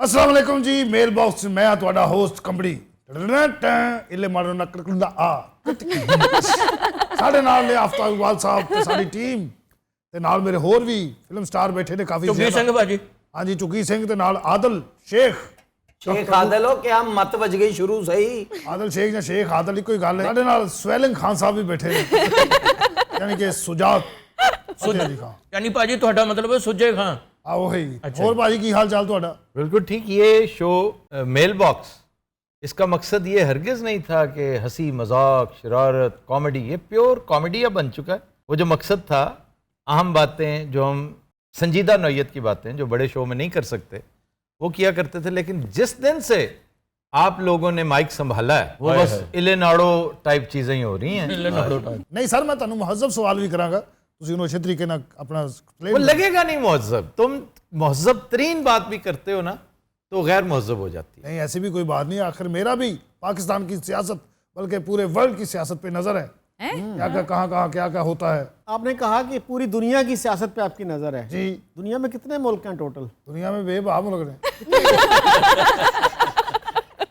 अस्सलाम वालेकुम जी, mail box मैं हाँ तुहाडा होस्ट कंबड़ी इले मारो नकड़ा आ साढ़े नाल ने आफ्ताब इकबाल साहब ते साडी टीम ते नाल मेरे होर भी फिल्म स्टार बैठे ने काफी चुगी सिंह भाजी। हाँ जी, चुगी सिंह ते नाल आदल शेख। शेख आदल हो क्या मत बज गई शुरू सही। आदल शेख या शेख आदल कोई गल है। साढ़े नाल स्वेलिंग खान साहब भी बैठे ने यानी कि सुजात अली खान। यानी भाजी ਤੁਹਾਡਾ मतलब है सुजे खां। आओ है और भाजी की हाल चाल ਤੁਹਾਡਾ? बिल्कुल ठीक। ये शो मेल बॉक्स, इसका मकसद ये हरगिज़ नहीं था कि हंसी मजाक शरारत कॉमेडी, ये प्योर कॉमेडिया बन चुका है। वो जो मकसद था, अहम बातें जो हम संजीदा नौयत की बातें जो बड़े शो में नहीं कर सकते वो किया करते थे। लेकिन जिस दिन से आप लोगों ने माइक संभाला है वो बस इले नाड़ो टाइप चीज़ें ही हो रही हैं। नहीं सर, मैं ਤੁਹਾਨੂੰ ਮੁਹੱਜ਼ਬ ਸਵਾਲ ਵੀ ਕਰਾਂਗਾ, ਤੁਸੀਂ ਉਹਨੂੰ ਅੱਛੇ ਤਰੀਕੇ ਨਾਲ ਆਪਣਾ वो लगेगा नहीं महज़ब। तुम महज़ब तरीन बात भी करते हो ना तो गैर महज़ब हो जाती है। नहीं, ऐसी भी कोई बात नहीं। आखिर मेरा भी पाकिस्तान की सियासत बल्कि पूरे वर्ल्ड की सियासत पे नजर है। क्या क्या कहाँ क्या क्या होता है। आपने कहा कि पूरी दुनिया की सियासत पे आपकी नज़र है। जी, दुनिया में कितने मुल्क हैं टोटल? दुनिया में बेबा मुल्क ने।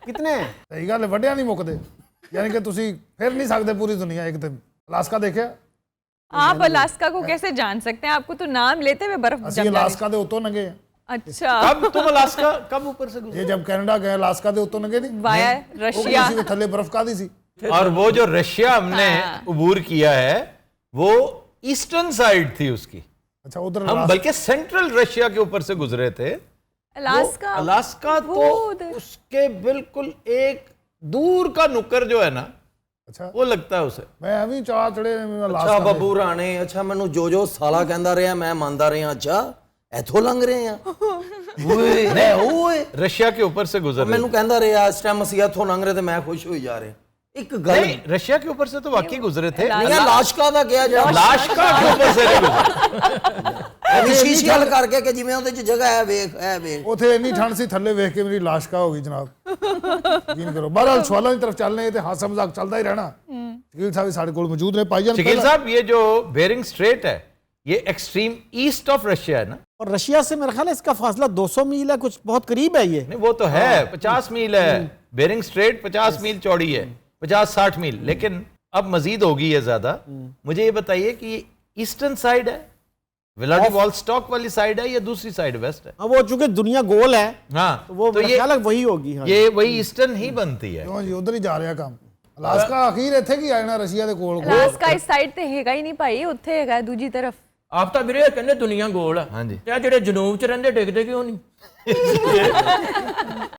कितने हैं? सही गल है, वड्डिया नहीं मुकते। यानी कि तुसी फिर नहीं सकते पूरी दुनिया एक दिन। अलास्का देखा? आप अलास्का को कैसे जान सकते हैं? आपको तो नाम लेते हुए बर्फ असि अलास्का दे उतो नंगे हैं। अच्छा, कब तुम अलास्का कब ऊपर से गुजरे? ये जब कनाडा गए अलास्का दे उतो नंगे नहीं वाया वो रशिया। किसी के थल्ले बर्फ का दी सी। और वो जो रशिया हमने अबूर किया है वो ईस्टर्न साइड थी उसकी। अच्छा, उधर हम बल्कि सेंट्रल रशिया के ऊपर से गुजरे थे। अलास्का अलास्का तो उसके बिल्कुल एक दूर का नुक्कर जो है ना, अच्छा वो लगता है उसे। मैं अभी चाह चढ़े अच्छा अलास्का ਬੱਬੂ ਰਾਣੇ, ਅੱਛਾ ਮੈਨੂੰ ਜੋ ਸਾਲਾ ਕਹਿੰਦਾ ਰਿਹਾ ਮੈਂ ਮੰਨਦਾ ਰਿਹਾ। ਅੱਛਾ ਇੱਥੋਂ ਲੰਘ ਰਹੇ ਆ ਓਏ ਨੇ ਓਏ रशिया के ऊपर से गुजर रहे ਮੈਨੂੰ ਕਹਿੰਦਾ ਰਿਹਾ ਇਸ ਟਾਈਮ ਅਸੀਂ ਇੱਥੋਂ ਲੰਘ ਰਹੇ ਤੇ ਮੈਂ ਖੁਸ਼ ਹੋਈ ਜਾ ਰਿਹਾ। ਇੱਕ ਗੱਲ नहीं, रशिया के ऊपर से तो वाकई गुजरे थे। ਇਹ ਲਾਸ਼ਕਾ ਦਾ ਕਿਹਾ ਜਾ लाशका के ऊपर से नहीं गुजरे। ਸ਼ੀਸ਼ੇ ਹਲ ਕਰਕੇ ਕਿ ਜਿਵੇਂ ਉਹਦੇ ਚ ਜਗ੍ਹਾ ਹੈ ਵੇਖ ਹੈ ਵੇਖ। उथे इन्नी ठंड सी थल्ले वेख के मेरी लाशका हो गई जनाब। यकीन करो। बहरहाल सवालों की तरफ चलने ते हासा मजाक चलता ही रहना। शकील साहब भी साडे कोल मौजूद ने। भाईजान शकील साहब, ये जो बेरिंग स्ट्रेट है ये एक्सट्रीम ईस्ट ऑफ रशिया है ना? और रशिया से मेरा ख्याल है इसका फासला 200 मील है, कुछ बहुत करीब है ये। नहीं, वो तो है 50 मील है। बेरिंग स्ट्रेट 50 मील चौड़ी है, 50-60 मील। लेकिन अब मजीद होगी ये ज्यादा। मुझे ये बताइए कि ये ईस्टर्न साइड है, व्लादिवोस्टॉक वाली साइड है या दूसरी साइड वेस्ट है? हाँ, वो चूंकि दुनिया गोल है हाँ, तो वो मेरा ख्याल है वही होगी। हाँ। ये वही ईस्टर्न ही बनती है। क्यों जी, उधर ही जा रहा काम। अलास्का अखीर इत्थे की आना रशिया दे कोल। अलास्का इस साइड ਤੇ ਹੈਗਾ ਹੀ ਨਹੀਂ ਭਾਈ, ਉੱਥੇ ਹੈਗਾ ਦੂਜੀ ਤਰਫ। ਆਪ ਤਾਂ ਵੀਰੇ ਕਹਿੰਦੇ ਦੁਨੀਆ ਗੋਲ ਆ। ਹਾਂਜੀ। ਤੇ ਜਿਹੜੇ ਜਨੂਬ ਚ ਰਹਿੰਦੇ ਡਿੱਗਦੇ ਕਿਉਂ ਨਹੀਂ?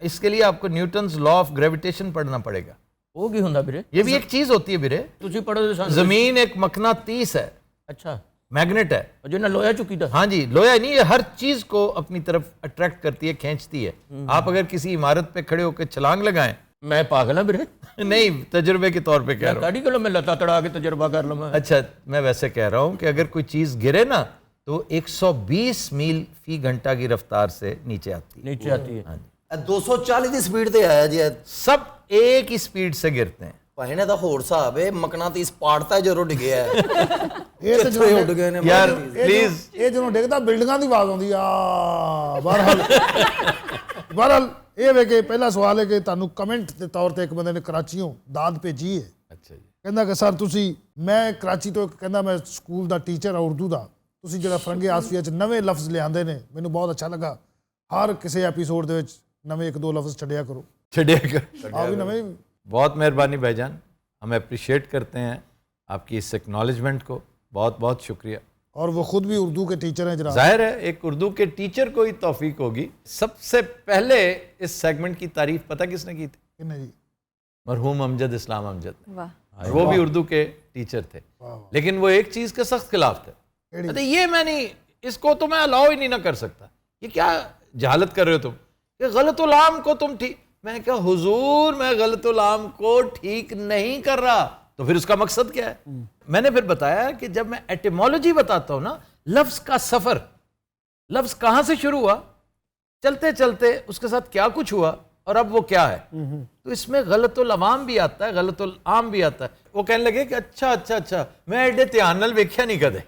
इसके लिए आपको न्यूटन्स लॉ ऑफ ग्रेविटेशन पढ़ना पड़ेगा। ਉਹ ਕੀ ਹੁੰਦਾ ਵੀਰੇ? ये भी एक चीज होती है वीरे। ਤੁਸੀਂ पढ़ो तो जमीन एक मकनातीस है, अच्छा, मैग्नेट है। ਜਿਹਨਾਂ ਲੋਹਾ ਚੁੱਕੀ ਦਾ। हाँ जी, लोया नहीं, ये हर चीज को अपनी तरफ अट्रैक्ट करती है, खींचती है। आप अगर किसी इमारत पे खड़े होकर छलांग लगाएं, ਮੈਂ ਪਾਗਲ ਹਾਂ ਵੀਰੇ। नहीं तजुर्बे के तौर पे कह रहा हूँ। ਕਾੜੀ ਕੋਲ ਮੈਂ ਲੱਤਾਂ ਤੜਾ ਕੇ ਤਜਰਬਾ ਕਰ ਲਵਾਂ। अच्छा, मैं वैसे कह रहा हूँ कि अगर कोई चीज गिरे ना तो 120 मील फी घंटा की रफ्तार से नीचे आती है। नीचे आती है। हाँ जी, ਇਹ 240 ਦੀ ਸਪੀਡ ਤੇ ਆਇਆ ਜੀ। सब एक ही स्पीड से गिरते हैं। ਭਾਈ ਨੇ ਤਾਂ ਹੋਰ ਹਿਸਾਬ ਹੈ, ਮਕਨਾਤੀਸ ਪਾੜਤਾ ਜਦੋਂ ਡਿੱਗਿਆ ਹੈ। ਇਹ ਤੇ ਕਿੱਥੇ ਉੱਡ ਗਏ ਨੇ यार ਮਕਨਾਤੀਸ। प्लीज, ਇਹ ਜਦੋਂ ਡਿੱਗਦਾ ਬਿਲਡਿੰਗਾਂ ਦੀ ਆਵਾਜ਼ ਆਉਂਦੀ ਆ। ਬਹਰਹਾਲ ਇਹ ਵੇ ਕਿ ਪਹਿਲਾ ਸਵਾਲ ਹੈ ਕਿ ਤੁਹਾਨੂੰ ਕਮੈਂਟ ਦੇ ਤੌਰ ਤੇ ਇੱਕ ਬੰਦੇ ਨੇ ਕਰਾਚੀੋਂ ਦਾਦ ਭੇਜੀ ਹੈ। अच्छा जी, ਕਹਿੰਦਾ ਕਿ ਸਰ ਤੁਸੀਂ, ਮੈਂ ਕਰਾਚੀ ਤੋਂ ਕਹਿੰਦਾ ਮੈਂ ਸਕੂਲ ਦਾ ਟੀਚਰ ਆ ਉਰਦੂ ਦਾ, ਤੁਸੀਂ ਜਿਹੜਾ ਫਰੰਗੇ ਆਸਫੀਆ ਚ ਨਵੇਂ ਲਫ਼ਜ਼ ਲਿਆਂਦੇ ਨੇ ਮੈਨੂੰ ਬਹੁਤ ਅੱਛਾ ਲੱਗਾ। ਹਰ ਕਿਸੇ ਐਪੀਸੋਡ ਦੇ ਵਿੱਚ ਨਵੇਂ ਇੱਕ ਦੋ ਲਫ਼ਜ਼ ਛੱਡਿਆ ਕਰੋ। छड़िया कर। ਆ ਵੀ ਨਵੇਂ। बहुत मेहरबानी भाईजान, हम अप्रिशिएट करते हैं आपकी इस एक्नॉलेजमेंट को। बहुत बहुत शुक्रिया। और वो खुद भी उर्दू के टीचर हैं जनाब। जाहिर है एक उर्दू के टीचर को ही तौफीक होगी। सबसे पहले इस सेगमेंट की तारीफ पता किसने की थी? किन्ने जी? मरहूम अमजद इस्लाम अमजद। वाह, वो भी उर्दू के टीचर थे, लेकिन वो एक चीज़ के सख्त खिलाफ थे। अरे ये मैं नहीं, इसको तो मैं अलाउ ही नहीं ना कर सकता। ये क्या जहालत कर रहे हो तुम, ये गलतुल आम को तुम ठीक। मैं क्या हुजूर, मैं गलतुल आम को ठीक नहीं कर रहा, तो फिर उसका मकसद क्या है? मैंने फिर बताया कि जब मैं एटिमोलॉजी बताता हूं ना, लफ्ज का सफर, लफ्ज कहां से शुरू हुआ, चलते चलते उसके साथ क्या कुछ हुआ और अब वो क्या है, तो इसमें गलतुल अवाम भी आता है, गलतुल आम भी आता है। वो कहने लगे कि अच्छा अच्छा अच्छा, मैं एडे ध्यान नाल वेख्या नहीं कदे।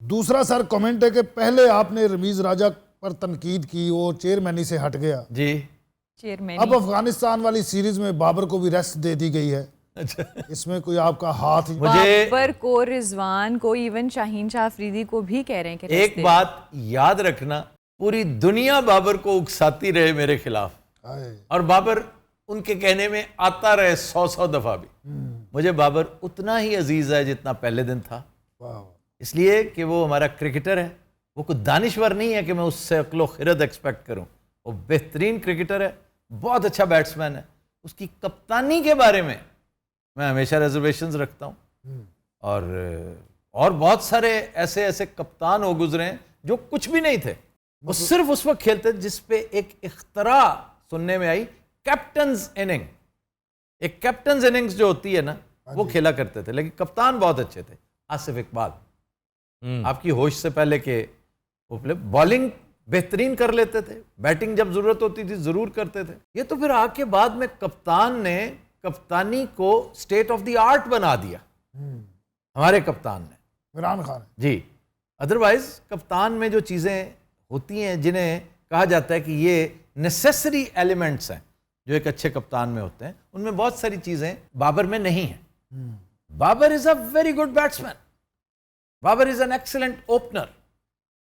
दूसरा सर कमेंट है कि पहले आपने रमीज राजा پر تنقید کی وہ چیئرمینی سے ہٹ گیا. جی چیئرمین اب افغانستان والی سیریز میں بابر کو بھی ریسٹ دے دی گئی ہے. اچھا اس میں کوئی آپ کا ہاتھ مجھے بابر کو, رضوان کو, ایون شاہین شاہ افریدی کو بھی کہہ رہے ہیں کہ ایک بات یاد رکھنا, پوری دنیا بابر کو اکساتی رہے میرے خلاف, اور بابر ان کے کہنے میں آتا رہے 100 دفعہ بھی. مجھے بابر اتنا ہی عزیز ہے جتنا پہلے دن تھا, اس لیے کہ وہ ہمارا کرکٹر ہے. وہ کوئی دانشور نہیں ہے کہ میں اس سے عقل و خرد ایکسپیکٹ کروں. وہ بہترین کرکٹر ہے, بہت اچھا بیٹسمین ہے. اس کی کپتانی کے بارے میں ہمیشہ ریزرویشنز رکھتا ہوں, اور بہت سارے ایسے کپتان ہو گزرے ہیں جو کچھ بھی نہیں تھے, وہ صرف اس وقت کھیلتے جس پہ ایک اختراع سننے میں آئی, کیپٹنز اننگ. ایک کیپٹنز اننگز جو ہوتی ہے نا وہ کھیلا کرتے تھے, لیکن کپتان بہت اچھے تھے. آصف اقبال آپ کی ہوش سے پہلے کہ وہ بالنگ بہترین کر لیتے تھے, بیٹنگ جب ضرورت ہوتی تھی ضرور کرتے تھے. یہ تو پھر آ کے بعد میں کپتان نے کپتانی کو اسٹیٹ آف دی آرٹ بنا دیا, ہمارے کپتان نے, عمران خان. جی ادروائز کپتان میں جو چیزیں ہوتی ہیں جنہیں کہا جاتا ہے کہ یہ نیسیسری ایلیمنٹس ہیں جو ایک اچھے کپتان میں ہوتے ہیں, ان میں بہت ساری چیزیں بابر میں نہیں ہیں. Babar is a very good batsman, Babar is an excellent opener,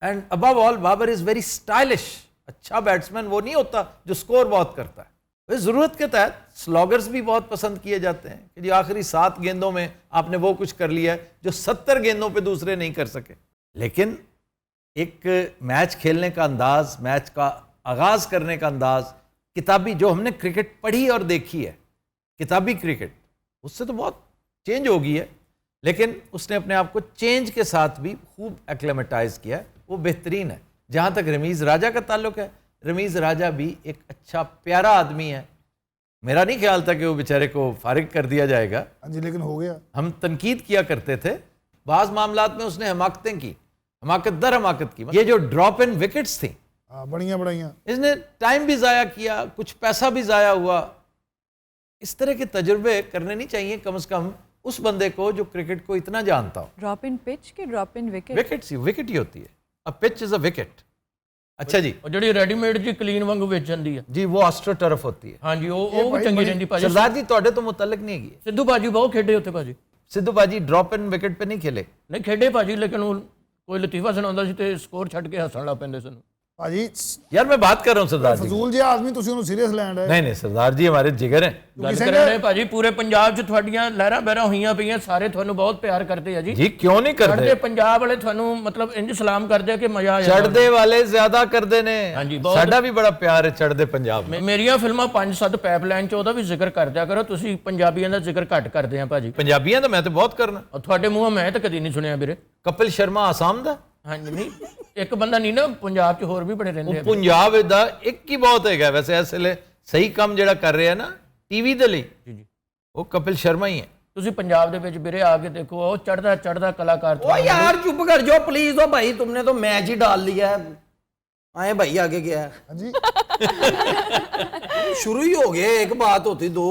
and above all Babar is very stylish. اچھا بیٹسمین وہ نہیں ہوتا جو سکور بہت کرتا ہے. ضرورت کے تحت سلاگرز بھی بہت پسند کیے جاتے ہیں کہ جی آخری 7 گیندوں میں آپ نے وہ کچھ کر لیا ہے جو 70 گیندوں پہ دوسرے نہیں کر سکے. لیکن ایک میچ کھیلنے کا انداز, میچ کا آغاز کرنے کا انداز, کتابی جو ہم نے کرکٹ پڑھی اور دیکھی ہے, کتابی کرکٹ, اس سے تو بہت چینج ہو گئی ہے, لیکن اس نے اپنے آپ کو چینج کے ساتھ بھی خوب ایکلیمیٹائز کیا ہے. وہ بہترین ہے. جہاں تک رمیز راجہ کا تعلق ہے, رمیز راجہ بھی ایک اچھا پیارا آدمی ہے. میرا نہیں خیال تھا کہ وہ بیچارے کو فارغ کر دیا جائے گا, جی لیکن ہو گیا. ہم تنقید کیا کرتے تھے, بعض معاملات میں اس نے حماقتیں کی, حماقت در حماقت کی. یہ جو ڈراپ ان وکٹس تھیں بڑھیاں اس نے ٹائم بھی ضائع کیا, کچھ پیسہ بھی ضائع ہوا. اس طرح کے تجربے کرنے نہیں چاہیے کم از کم اس بندے کو جو کرکٹ کو اتنا جانتا ہو. ڈراپ ان پچ کے ڈراپ ان وکٹ, وکٹ ہی ہوتی ہے. A pitch is a wicket. اچھا جی, اور جڑی ریڈی میڈ جی کلین وانگو وچ جاندی ہے جی وہ آسٹرو ٹرف ہوتی ہے. ہاں جی وہ چنگی رہندی پاجی. سردار جی تواڈے تو متعلق نہیں ہے. سدھو باجی بہت کھیڈے ہوتے پاجی. سدھو باجی ڈراپ ان وکٹ پہ نہیں کھیلے. نہیں کھیڈے پاجی, لیکن وہ کوئی لطیفہ سناਉਂਦਾ ਸੀ ਤੇ ਸਕੋਰ ਛੱਡ ਕੇ ਹੱਸਣ ਲੱਗ ਪੈਂਦੇ ਸਨ. ਭਾਜੀ یار میں بات کر رہا ہوں سردار جی. فضول جی آدمی تسی ਉਹਨੂੰ ਸੀਰੀਅਸ ਲੈਣ ਰਹੇ. نہیں سردار جی ہمارے جگر ہیں. ਗੱਲ ਕਰਨੇ ਭਾਜੀ ਪੂਰੇ ਪੰਜਾਬ 'ਚ ਤੁਹਾਡੀਆਂ ਲਹਿਰਾਂ ਬਹਿਰਾਂ ਹੋਈਆਂ ਪਈਆਂ, ਸਾਰੇ ਤੁਹਾਨੂੰ ਬਹੁਤ ਪਿਆਰ ਕਰਦੇ ਆ ਜੀ. جی کیوں نہیں کرتے, ਚੜ੍ਹਦੇ ਪੰਜਾਬ ਵਾਲੇ ਤੁਹਾਨੂੰ ਮਤਲਬ ਇੰਜ ਸਲਾਮ ਕਰਦੇ ਆ ਕਿ ਮਜ਼ਾ ਆ ਜਾਂਦਾ. چڑھدے والے زیادہ کردے نے. ہاں جی, بہت. ਸਾਡਾ ਵੀ ਬੜਾ ਪਿਆਰ ਹੈ ਚੜ੍ਹਦੇ ਪੰਜਾਬ میں. ਮੇਰੀਆਂ ਫਿਲਮਾਂ 5-7 ਪਾਈਪਲਾਈਨ 'ਚ ਉਹਦਾ ਵੀ ਜ਼ਿਕਰ ਕਰਦਿਆ ਕਰੋ, ਤੁਸੀਂ ਪੰਜਾਬੀਆਂ ਦਾ ਜ਼ਿਕਰ ਘੱਟ ਕਰਦੇ ਆ ਭਾਜੀ. ਪੰਜਾਬੀਆਂ ਦਾ ਮੈਂ ਤੇ ਬਹੁਤ ਕਰਨਾ. ਔਰ ਤੁਹਾਡੇ ਮੂੰਹੋਂ ਮੈਂ ਤਾਂ ਕਦੀ ਨਹੀਂ ਸੁਣਿਆ ਵੀਰੇ. ਕਪਿਲ ਸ਼ਰਮਾ ਆਸਾਮ ਦਾ. ਹਾਂਜੀ ਨਹੀਂ, ਇੱਕ ਬੰਦਾ ਨਹੀਂ ਨਾ, ਪੰਜਾਬ 'ਚ ਹੋਰ ਵੀ ਬੜੇ ਰਹਿੰਦੇ ਆ. ਪੰਜਾਬ ਦਾ ਇੱਕ ਹੀ ਬਹੁਤ ਹੈਗਾ ਵੈਸੇ ਇਸ ਵੇਲੇ ਸਹੀ ਕੰਮ ਜਿਹੜਾ ਕਰ ਰਿਹਾ ਨਾ ਟੀਵੀ ਦੇ ਲਈ, ਜੀ ਉਹ ਕਪਿਲ ਸ਼ਰਮਾ ਹੀ ਹੈ. ਤੁਸੀਂ ਪੰਜਾਬ ਦੇ ਵਿੱਚ ਵੀਰੇ ਆ ਕੇ ਦੇਖੋ, ਉਹ ਚੜਦਾ ਕਲਾਕਾਰ. ओ यार चुप कर जाओ प्लीज. ओ भाई तुमने तो मैच ही डाल लिया है. आए भाई आगे क्या है? हाँ जी शुरू ही हो गए, एक बात होती दो.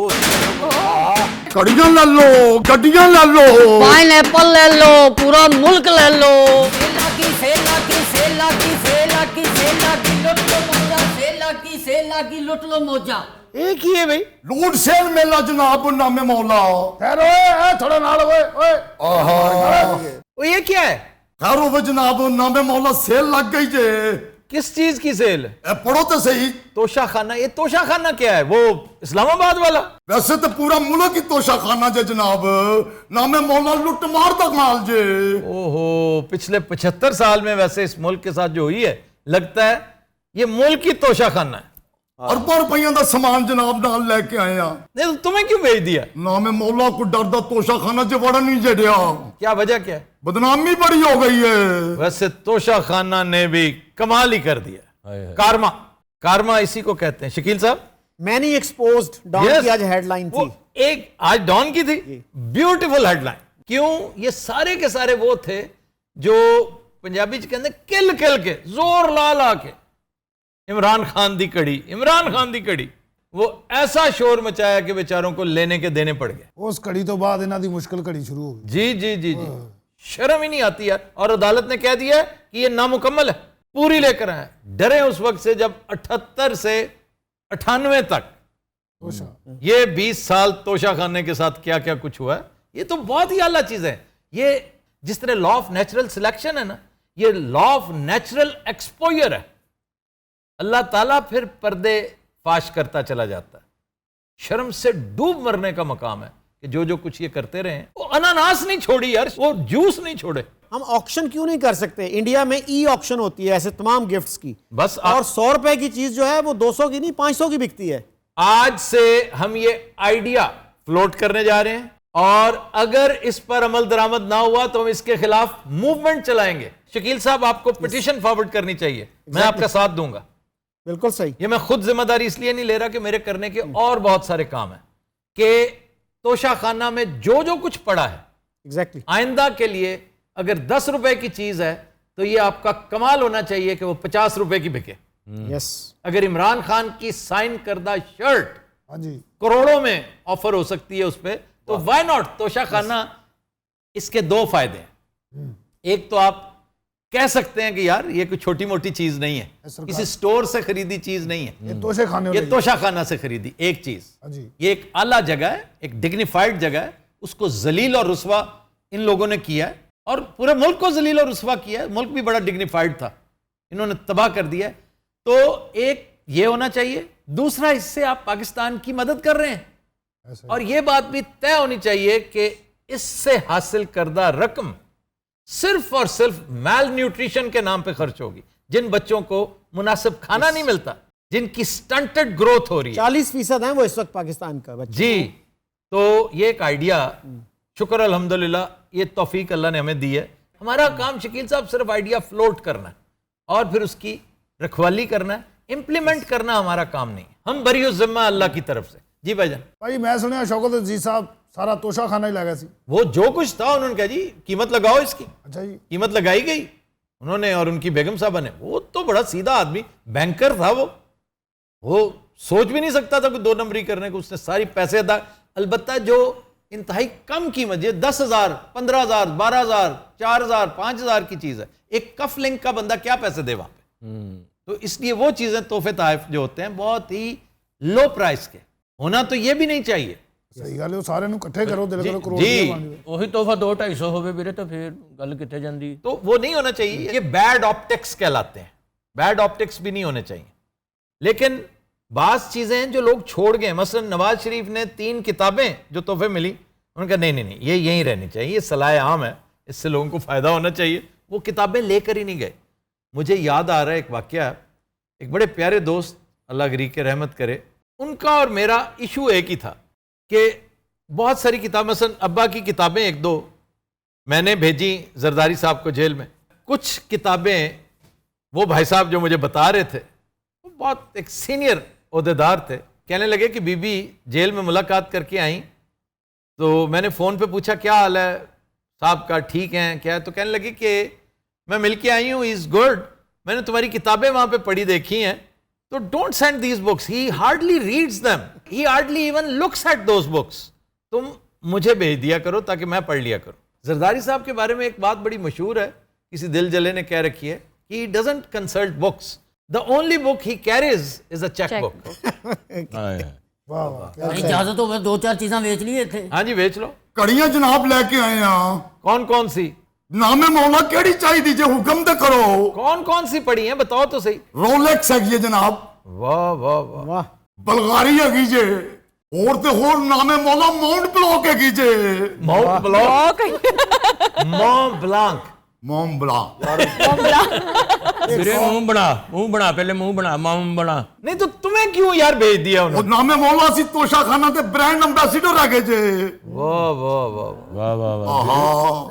कड़ियां ले लो, गड्डियां ले लो, पाइनएप्पल ले लो, पूरा मुल्क ले लो. लुट लो मौजा. ایک ہی ہے بھائی. लूट सेल मेला जनाब नामे मौला. खैर ओए थोड़ा नाल ओए ओए وہ یہ کیا ہے؟ खैर ओए जनाब नामे मौला सेल लग गई जे. کس چیز کی سیل ہے؟ ए पढ़ो तो सही. توشہ خانہ. یہ توشہ خانہ کیا ہے؟ وہ اسلام آباد والا؟ वैसे तो पूरा मुल्क ही तोशा खाना जे जनाब. नामे मौला लुट मार दा माल जे. اوہو, پچھلے 75 سال میں ویسے اس ملک کے ساتھ جو ہوئی ہے لگتا ہے یہ ملک ہی توشہ خانہ ہے. अरबों रुपयों का सामान जनाब नाल लेके आए हैं. نہیں تو تمہیں کیوں بھیج دیا؟ नामे मौला को डर दा तोशा खाना च वड़ा नहीं जड़िया. کیا وجہ کیا ہے؟ बदनामी बड़ी हो गई है. ویسے توشہ خانہ نے بھی کمال ہی کر دیا. کارما, کارما اسی کو کہتے ہیں. شکیل صاحب مینی ایکسپوزڈ ڈان Yes. کی آج ہیڈ لائن وہ تھی. ایک آج ڈان کی تھی, بیوٹیفل ہیڈ لائن. کیوں؟ یہ سارے کے سارے وہ تھے جو پنجابی کہتے ہیں کل کل کے زور لا لا کے عمران خان دی کڑی, عمران خان دی کڑی, وہ ایسا شور مچایا کہ بیچاروں کو لینے کے دینے پڑ گئے. اس کڑی تو بعد انہاں دی مشکل کڑی شروع ہو گئی. جی جی جی جی, شرم ہی نہیں آتی ہے. اور عدالت نے کہہ دیا کہ یہ نامکمل ہے. पूरी लेकर आए, डरे उस वक्त से जब 78 से 98 तक ये 20 साल तोशा खाने के साथ क्या क्या कुछ हुआ है, ये तो बहुत ही आला चीज है। ये जिस तरह लॉ ऑफ नेचुरल सिलेक्शन है ना, ये लॉ ऑफ नेचुरल एक्सपोजर है। अल्लाह ताला फिर पर्दे फाश करता चला जाता है। शर्म से डूब मरने का मकाम है कि जो कुछ ये करते रहे, वो अनानास नहीं छोड़ी यार, वो जूस नहीं छोड़े। हम ऑक्शन क्यों नहीं कर सकते? इंडिया में ई ऑक्शन होती है ऐसे तमाम गिफ्ट्स की, बस और 100 रुपए की चीज जो है वो 200 की नहीं 500 की बिकती है। आज से हम ये आइडिया फ्लोट करने जा रहे हैं, और अगर इस पर अमल दरामद ना हुआ तो हम इसके खिलाफ मूवमेंट चलाएंगे। शकील साहब, आपको पिटीशन फॉरवर्ड करनी चाहिए, मैं आपका साथ दूंगा। बिल्कुल सही। ये मैं खुद जिम्मेदारी इसलिए नहीं ले रहा कि मेरे करने के और बहुत सारे काम हैं, कि तोशा खाना में जो कुछ पड़ा है, एग्जैक्टली आइंदा के लिए अगर 10 रुपए की चीज है तो ये आपका कमाल होना चाहिए कि वो 50 रुपए की बिके। यस। अगर इमरान खान की साइन करदा शर्ट हाँ जी, करोड़ों में ऑफर हो सकती है उस पर, तो व्हाई नॉट? तोशा खाना, इसके 2 फायदे हैं। एक तो आप कह सकते हैं कि यार ये कोई छोटी मोटी चीज नहीं है, किसी स्टोर से खरीदी चीज नहीं है, ये तोशे खाने ये वाली तोशा खाना से खरीदी एक चीज। हाँ जी, ये एक आला जगह है, एक डिग्निफाइड जगह है, उसको जलील और रुस्वा इन लोगों ने किया है, और पूरे मुल्क को जलील और रुस्वा किया है। मुल्क भी बड़ा डिग्निफाइड था, इन्होंने तबाह कर दिया है। तो एक ये होना चाहिए, दूसरा इससे आप पाकिस्तान की मदद कर रहे हैं, और ये बात भी तय होनी चाहिए कि इससे हासिल करदा रकम सिर्फ और सिर्फ मैल न्यूट्रिशन के नाम पे खर्च होगी। जिन बच्चों को मुनासिब खाना नहीं मिलता, जिनकी स्टंटेड ग्रोथ हो रही है, 40% है वो इस वक्त पाकिस्तान का बच्चे। जी, तो ये एक आइडिया, शुक्र अल्हम्दुलिल्लाह, ये तौफीक अल्लाह ने हमें दी है। हमारा काम शकील साहब सिर्फ आइडिया फ्लोट करना है और फिर उसकी रखवाली करना है, इम्प्लीमेंट करना हमारा काम नहीं। हम बरी जिम्मा अल्लाह की तरफ से। जी भाईजान। भाई मैं सुनिया शौकत अजीज साहब सारा तोशा खाना ही लगा सी। वो जो कुछ था उन्होंने कहा जी कीमत लगाओ इसकी, अच्छा जी, कीमत लगाई गई उन्होंने, और उनकी बेगम साहबा ने। वो तो बड़ा सीधा आदमी, बैंकर था वो सोच भी नहीं सकता था कोई 2 नंबरी करने को। उसने सारी पैसे अदा, अलबत्ता जो इंतहाई कम कीमत, ये 10,000, 15,000, 12,000, 4,000, 5,000 की चीज है, एक कफ लिंक का बंदा क्या पैसे दे वहां पे? तो इसलिए वो चीजें तोहफे तोहफ जो होते हैं बहुत ही लो प्राइस के होना तो ये भी नहीं चाहिए। सही गल है, सारे इकट्ठे करो, दिल करो करोड़ जी। रुपया बन जाए। ਉਹੀ ਤੋਹਫਾ 200-250 ਹੋਵੇ ਵੀਰੇ ਤਾਂ ਫਿਰ ਗੱਲ ਕਿੱਥੇ ਜਾਂਦੀ। तो वो नहीं होना चाहिए, ये बैड ऑप्टिक्स कहलाते हैं, बैड ऑप्टिक्स भी नहीं होने चाहिए। लेकिन बास चीजें हैं जो लोग छोड़ गए, मसलन नवाज शरीफ ने 3 किताबें जो तोहफे मिली, उन्होंने कहा नहीं ये यहीं रहनी चाहिए, ये सलाह आम है, इससे लोगों को फायदा होना चाहिए। वो किताबें लेकर ही नहीं गए। मुझे याद आ रहा है एक वाकया, एक बड़े प्यारे दोस्त, अल्लाह गरीब के रहमत करे, उनका और मेरा इशू एक ही था कि बहुत सारी किताबें, मसलन अब्बा की किताबें 1-2 मैंने भेजी जरदारी साहब को जेल में। कुछ किताबें वो भाई साहब जो मुझे बता रहे थे, वो बहुत एक सीनियर ओहदेदार थे, कहने लगे कि बीबी जेल में मुलाकात करके आई, तो मैंने फ़ोन पे पूछा क्या हाल है साहब का, ठीक हैं क्या है? तो कहने लगी कि मैं मिल के आई हूँ, इज़ गुड, मैंने तुम्हारी किताबें वहाँ पे पढ़ी देखी हैं, तो don't send these books, he hardly reads them, he hardly even looks at those books, तुम मुझे भेज दिया करो ताकि मैं पढ़ लिया करूं। जरदारी साहब के बारे में एक बात बड़ी मशहूर है, किसी दिल जले ने कह रखी है कि he doesn't consult books, the only book he carries is a checkbook। वाह वाह, इजाजत हो 2-4 चीज़ां बेच लिए थे। हाँ जी बेच लो। कड़ियां जनाब लेके आए हैं, कौन कौन सी? नामे मौला केड़ी चाहिए दीजिए, हुक्म तो करो। कौन कौन सी पड़ी हैं बताओ तो सही। रोलेक्स है जनाब, वाह वाह वाह, वाह। बलगारी है जे, और तो होर नामे मौला माउंट ब्लॉक है कीजे, Mount Block, Mont Blanc, Mont Block. ਵੀਰੇ ਮੂੰਹ ਬਣਾ ਪਹਿਲੇ ਮੂੰਹ ਬਣਾ ਮਾਮ ਬਣਾ। नहीं तो तुम्हें क्यों यार भेज दिया और उन्होंने? नामे मौला सी तोशा खाना ते ब्रांड एम्बेसडर रह गए जे। वाह वाह वाह वाह। आहा,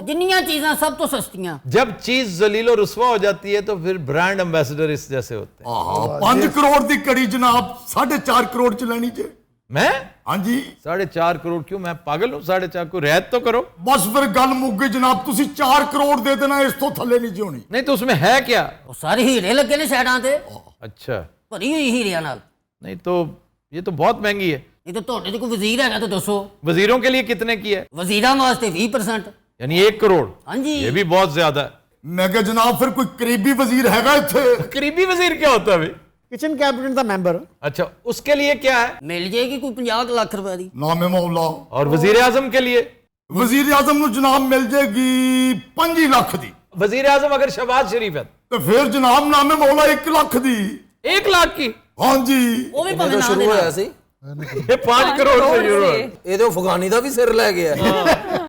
जिन्नियां चीज़ां सब तो सस्तियां। जब चीज जलील और रुस्वा हो जाती है तो फिर ब्रांड एम्बेसडर इस जैसे होते हैं। आहा, 5 करोड़ दी कड़ी जनाब 4.5 करोड़ च लेनी जे। मैं हाँ जी, 4.5 करोड़ क्यों? मैं पागल हूँ? 4.5 को रियायत तो करो। बस फिर गल मुक गई जनाब, तुसी 4 करोड़ दे देना, इस तो थल्ले नहीं जी होनी। नहीं तो उसमें है क्या? ਉਹ ਸਾਰੇ ਹੀਰੇ ਲੱਗੇ ਨੇ ਸਾਈਡਾਂ ਤੇ, अच्छा, ਭਰੀ ਹੋਈ ਹੀਰਿਆਂ ਨਾਲ। नहीं तो ये तो बहुत महंगी है। ਇਹ ਤਾਂ ਤੁਹਾਡੇ ਤੇ ਕੋਈ ਵਜ਼ੀਰ ਹੈਗਾ ਤਾਂ ਦੱਸੋ। वजीरों के लिए कितने की है? ਵਜ਼ੀਰਾਂ ਵਾਸਤੇ 20%। यानी 1 करोड़? ਹਾਂਜੀ। ये भी बहुत ज्यादा है। मैं क्या जनाब फिर कोई करीबी वजीर हैगा इत्थे? करीबी वजीर क्या होता है भाई? किचन कैबिनेट का मेंबर। अच्छा, उसके लिए क्या है? मिल जाएगी कोई 50 ਲੱਖ ਰੁਪਏ ਦੀ। नामे मौला और वजीर आजम के लिए? वजीर आजम ਨੂੰ जनाब मिल जाएगी 5 ਲੱਖ ਦੀ वजीर आजम अगर शहबाज शरीफ है ਤੇ ਫਿਰ जनाब नामे मौला 1 ਲੱਖ ਦੀ। 1 लाख की, हाँ जी ਉਹ ਵੀ ਇਹ ਭਾਵੇਂ ਤਾਂ ਨਾ ਸ਼ੁਰੂ ਦੇਣਾ। ਹੋਇਆ ਸੀ ये 5 करोड़ से शुरू है। ਇਹਦੇ ਅਫਗਾਨੀ ਦਾ ਵੀ ਸਿਰ ਲੈ ਗਿਆ।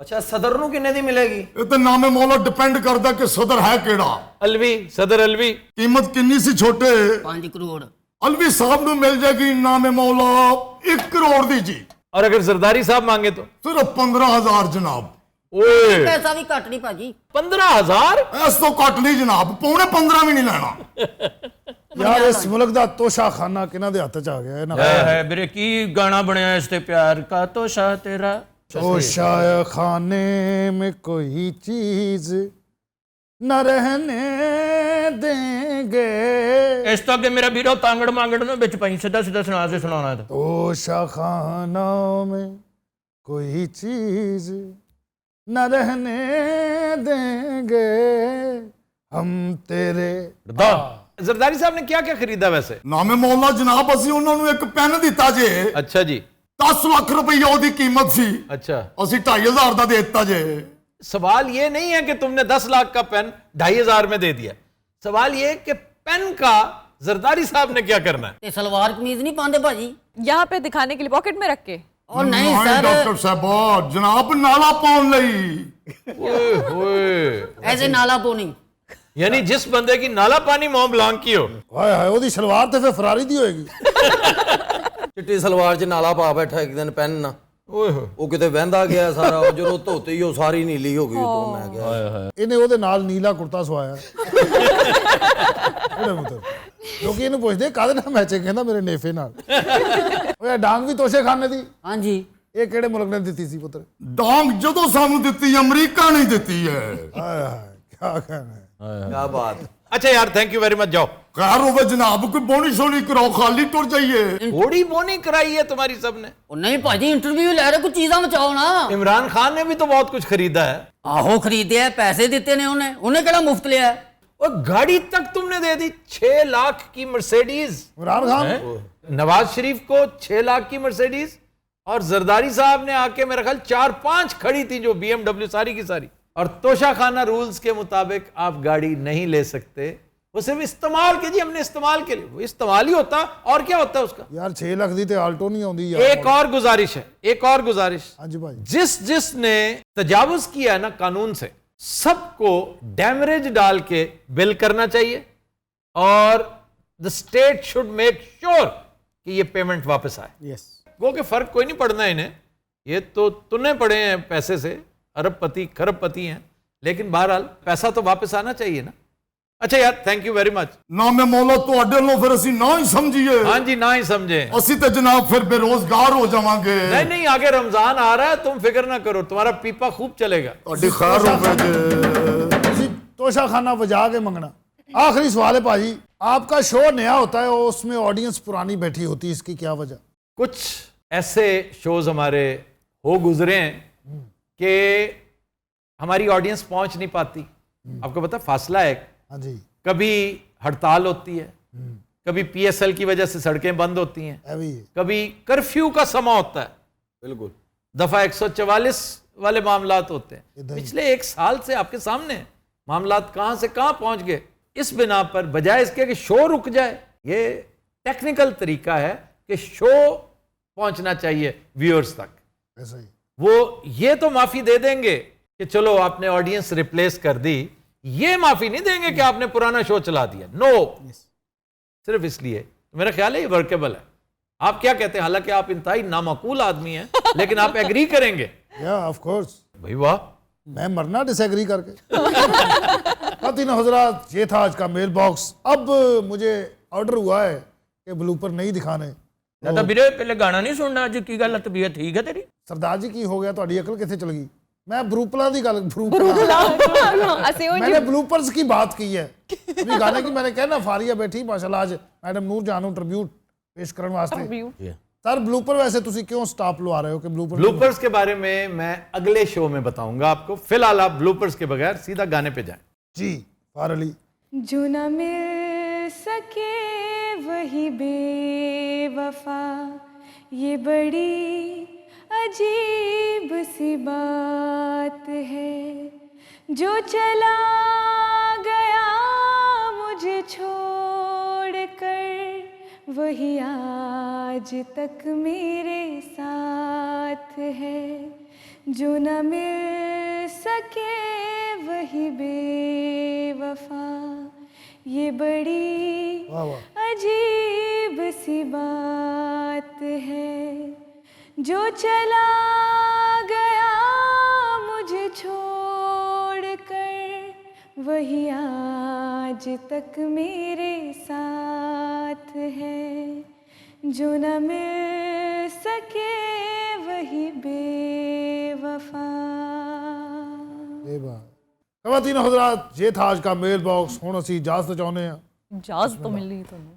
ਅੱਛਾ ਸਦਰ ਨੂੰ ਕਿੰਨੇ ਦੀ ਮਿਲੇਗੀ? ਇਹ ਤਾਂ ਨਾਮੇ ਮੌਲਾ ਡਿਪੈਂਡ ਕਰਦਾ ਕਿ ਸਦਰ ਹੈ ਕਿਹੜਾ। अलवी, सदर अलवी। ਕੀਮਤ ਕਿੰਨੀ ਸੀ ਛੋਟੇ? 5 ਕਰੋੜ। ਅਲਵੀ ਸਾਹਿਬ ਨੂੰ ਮਿਲ ਜਾਏਗੀ ਨਾਮੇ ਮੌਲਾ 1 ਕਰੋੜ ਦੀ ਜੀ। और अगर जरदारी साहब मांगे तो? ਸਿਰਫ 15,000 ਜਨਾਬ। ओए, ਪੈਸਾ ਵੀ ਘੱਟ ਨਹੀਂ ਭਾਜੀ। 15,000? ਇਸ ਤੋਂ ਘੱਟ ਨਹੀਂ ਜਨਾਬ, ਪੌਣੇ 15 ਵੀ ਨਹੀਂ ਲੈਣਾ। ਯਾਰ ਇਸ ਮੁਲਕ ਦਾ ਤੋਸ਼ਾ ਖਾਨਾ ਕਿਹਨਾਂ ਦੇ ਹੱਥ 'ਚ ਆ ਗਿਆ ਹੈ ਨਾ। ਹੈ ਵੀਰੇ ਕੀ ਗਾਣਾ ਬਣਿਆ ਇਸ ਤੇ ਪਿਆਰ ਕਾ ਤੋਸ਼ਾ ਤੇਰਾ तोशा खाने में कोई चीज न रहने देंगे। ਇਸ ਤੋਂ ਅੱਗੇ ਮੇਰਾ ਵੀਰੋ ਤਾਂਗੜ ਮਾਂਗੜ ਨੂੰ ਵਿੱਚ ਪਈ ਸਿੱਧਾ ਸਿੱਧਾ ਸੁਣਾ ਦੇ ਸੁਣਾਉਣਾ ਤਾਂ तोशा खानों में कोई चीज न रहने देंगे हम तेरे। जरदारी साहब ने क्या क्या खरीदा वैसे? ਨਾਮੇ ਮੌਲਾ ਜਨਾਬ ਅਸੀਂ ਉਹਨਾਂ ਨੂੰ ਇੱਕ ਪੈਨ ਦਿੱਤਾ ਜੇ। अच्छा जी। 10 ਲੱਖ ਰੁਪਈਆ ਉਹਦੀ ਕੀਮਤ ਸੀ, अच्छा, ਅਸੀਂ 2,500 ਦਾ ਦੇ ਦਿੱਤਾ ਜੇ। सवाल ये नहीं है कि तुमने 10 लाख का पेन 2,500 में दे दिया। सवाल ये कि पेन का जरदारी साहब ने क्या करना है? ਤੇ ਸਲਵਾਰ ਕਮੀਜ਼ ਨਹੀਂ ਪਾਉਂਦੇ ਭਾਜੀ। यहाँ पे दिखाने के लिए पॉकेट में रख के। और नहीं ਡਾਕਟਰ सर, ਸਾਹਿਬ ਜਨਾਬ ਨਾਲਾ ਪਾਉਣ ਲਈ। ओए होए, ऐसे नाला पोनी। यानी जिस बंदे की नाला पानी मोम ब्लांक की हो। ਹਾਏ ਹਾਏ ਉਹਦੀ ਸਲਵਾਰ ਤੇ ਫਿਰ ਫਰਾਰੀ ਦੀ ਹੋਏਗੀ। ਚਿੱਟੀ ਸਲਵਾਰ 'ਚ ਨਾਲਾ ਪਾ ਬੈਠਾ ਇੱਕ ਦਿਨ ਪੈਨ ਨਾਲ। ओए होए, ਉਹ ਕਿਤੇ ਵਹਿੰਦਾ ਗਿਆ ਸਾਰਾ, ਉਹ ਜਦੋਂ ਧੋਤੀ ਹੀ ਉਹ ਸਾਰੀ ਨੀਲੀ ਹੋ ਗਈ ਉਤੋਂ। ਮੈਂ ਕਿਹਾ ਇਹਨੇ ਉਹਦੇ ਨਾਲ ਨੀਲਾ ਕੁੜਤਾ ਸਵਾਇਆ। ਉਹਦੇ ਮੁੱਤੇ ਲੋਕੀ ਇਹਨੂੰ ਪੁੱਛਦੇ ਕਾਹਦੇ ਨਾਲ ਮੈਚਿੰਗ, ਕਹਿੰਦਾ ਮੇਰੇ ਨੇਫੇ ਨਾਲ। ਓਏ ਡਾਂਗ ਵੀ ਤੋਸ਼ੇ ਖਾਨੇ ਦੀ। हाँ जी। ਇਹ ਕਿਹੜੇ ਮੁਲਕ ਨੇ ਦਿੱਤੀ ਸੀ ਪੁੱਤਰ? ਡਾਂਗ ਜਦੋਂ ਸਾਨੂੰ ਦਿੱਤੀ ਅਮਰੀਕਾ ਨੇ ਦਿੱਤੀ ਹੈ। ਹਾਏ ਹਾਏ ਕੀ ਕਹਿਣਾ ਹੈ। ਕਿਆ ਬਾਤ। अच्छा यार, थैंक यू वेरी मच। जाओ, ਖੈਰ ਹੋਵੇ ਜਨਾਬ, ਕੋਈ ਬੋਣੀ ਸੋਣੀ ਕਰਾਓ, ਖਾਲੀ ਟੁਰ ਜਾਈਏ। थोड़ी बोनी कराई है तुम्हारी सबने। और नहीं भाजी इंटरव्यू ले रहे, कुछ चीज़ा बचाओ ना। इमरान खान ने भी तो बहुत कुछ खरीदा है। आहो खरीदे है, पैसे दिते ने उन्हें केड़ा मुफ्त लिया है। और गाड़ी तक तुमने दे दी, 6 लाख की मर्सिडीज। इमरान खान नवाज शरीफ को 6 लाख की मर्सिडीज, और जरदारी साहब ने आके मेरा ख्याल 4-5 खड़ी थी जो BMW सारी की सारी। और तोशा खाना रूल्स के मुताबिक आप गाड़ी नहीं ले सकते, वो सिर्फ इस्तेमाल कीजिए, हमने इस्तेमाल के लिए, वो इस्तेमाल ही होता और क्या होता है उसका। यार 6 ਲੱਖ ਦੀ ਤੇ ਆਲਟੋ ਨਹੀਂ ਆਉਂਦੀ ਯਾਰ। एक और गुजारिश है, एक और गुजारिश। ਹਾਂਜੀ ਭਾਈ। जिसने तजावुज किया है ना कानून से, सबको डैमरेज डाल के बिल करना चाहिए, और the state should make sure कि ये पेमेंट वापस आए। यस। वो कि फर्क कोई नहीं पड़ना इन्हें, ये तो तुमने पड़े हैं पैसे से, अरबपति खरबपति हैं, लेकिन बहरहाल पैसा तो वापस आना चाहिए ना। अच्छा यार, थैंक यू वेरी मच। ਨਾਮੇ ਮੌਲਾ ਤੁਹਾਡੇ ਵੱਲੋਂ ਫਿਰ ਅਸੀਂ ਨਾ ਹੀ ਸਮਝੀਏ। हाँ जी, ना ही समझे। ਅਸੀਂ ਤੇ ਜਨਾਬ ਫਿਰ ਬੇਰੋਜ਼ਗਾਰ ਹੋ ਜਾਵਾਂਗੇ। नहीं नहीं, आगे रमजान आ रहा है, तुम फिक्र ना करो, तुम्हारा पीपा खूब चलेगा। ਤੁਹਾਡੀ ਖੈਰ ਹੋਵੇ ਜੇ। ਤੁਸੀਂ ਤੋਸ਼ਾ ਖਾਨਾ ਵਜਾ ਕੇ ਮੰਗਣਾ। आखिरी सवाल है भाजी, आपका शो नया होता है और उसमें ऑडियंस पुरानी बैठी होती है, इसकी क्या वजह? कुछ ऐसे शोज हमारे हो गुजरे हैं कि हमारी ऑडियंस पहुंच नहीं पाती। आपको पता, फासला है, हाँ जी, कभी हड़ताल होती है, कभी PSL की वजह से सड़कें बंद होती हैं, है भी है। कभी कर्फ्यू का समा होता है, ਬਿਲਕੁਲ। दफा 144 वाले मामलात होते हैं। इधर ही। पिछले 1 साल से आपके सामने हैं। मामलात कहां से कहां पहुंच गए। इस बिना पर बजाय इसके कि शो रुक जाए, ये टेक्निकल तरीका है कि शो पहुंचना चाहिए व्यूअर्स तक। ऐसा ही। वो ये तो माफी दे देंगे कि चलो आपने ऑडियंस रिप्लेस कर दी, ये माफी नहीं देंगे कि आपने पुराना शो चला दिया। नो, सिर्फ इसलिए तो मेरा ख्याल है ये वर्केबल है। आप क्या कहते हैं? हालांकि आप इंतहाई नामाकूल आदमी हैं, लेकिन आप एग्री करेंगे। या ऑफ कोर्स, भाई वाह, मैं मरना डिसएग्री करके। खातिन हजरात, ये था आज का मेल बॉक्स। अब मुझे ऑर्डर हुआ है कि ब्लूपर नहीं दिखाने। ਨਾ ਤਾਂ ਵੀਰੇ ਪਹਿਲੇ ਗਾਣਾ ਨਹੀਂ ਸੁਣਨਾ ਅੱਜ? ਕੀ ਗੱਲ ਹੈ, ਤਬੀਅਤ ਠੀਕ ਹੈ ਤੇਰੀ? सरदार जी की हो गया, ਤੁਹਾਡੀ ਅਕਲ ਕਿੱਥੇ ਚਲ ਗਈ? मैं ब्रूपला की गल ਅਸੀਂ ਉਹ मैंने ब्लूपर्स की बात की है। अभी गाने की मैंने कहना फारिया बैठी माशाल्लाह आज मैडम नूर जान ਨੂੰ ट्रिब्यूट पेश ਕਰਨ ਵਾਸਤੇ। सर ब्लूपर वैसे ਤੁਸੀਂ क्यों स्टॉप लगा रहे हो कि ब्लूपर? ब्लूपर्स के बारे में मैं अगले शो में बताऊंगा आपको। फिलहाल आप ब्लूपर्स के बगैर सीधा गाने पे जाएं। जी फार अली। जो न मिल सके वही बेवफा, ये बड़ी अजीब सी बात है। जो चला गया मुझे छोड़ कर, वही आज तक मेरे साथ है। जो न मिल सके वही बेवफा, ये बड़ी अजीब सी बात है। जो चला गया मुझे छोड़ कर, वही आज तक मेरे साथ है। जो न मिल सके वही बेवफा। खवातीन हज़रात, ये था आज का मेल बॉक्स। हुण असीं इजाज़त चाहुंदे हां। इजाज़त तो मिल रही तुम्हें।